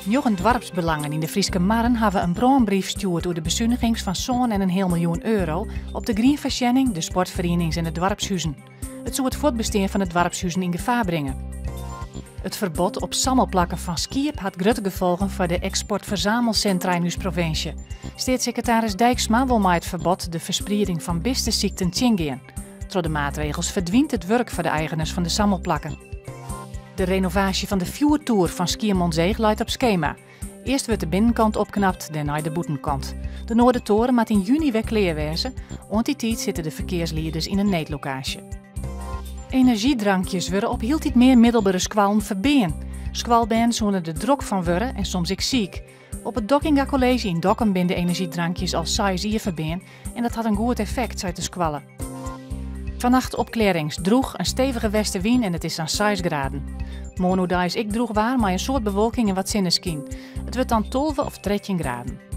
Jochen dwarpsbelangen in de Frieske Marren hebben een brandbrief gestuurd door de bezuinigings van zo'n en een heel miljoen euro op de Greenverschenning, de sportverenigings en de dwarpshuizen. Het zou het voortbestaan van de dwarpshuizen in gevaar brengen. Het verbod op sammelplakken van skiep had grote gevolgen voor de exportverzamelcentra in uw provincie. Staatssecretaris Dijksma wil met het verbod de verspreiding van ziekten tjingaan. Door de maatregels verdwijnt het werk voor de eigenaars van de sammelplakken. De renovatie van de Fjordtour van Skiermondzee leidt op schema. Eerst wordt de binnenkant opknapt, daarna de boetenkant. De Noordertoren moet in juni weer klaar wezen. Rond die tijd zitten de verkeersleiders in een neetlocatie. Energiedrankjes worden op heel tijd meer middelbare squallen verbeen. Squalben zullen er druk van worden en soms ik ziek. Op het Dockinga College in Dokkum binden energiedrankjes al 6 jaar verbeen en dat had een goed effect, zei de squallen. Vannacht opklarings, droeg een stevige westenwind en het is aan 6 graden. Morgen is ik droeg waar, maar een soort bewolking en wat zinneskien. Het wordt dan 12 of 13 graden.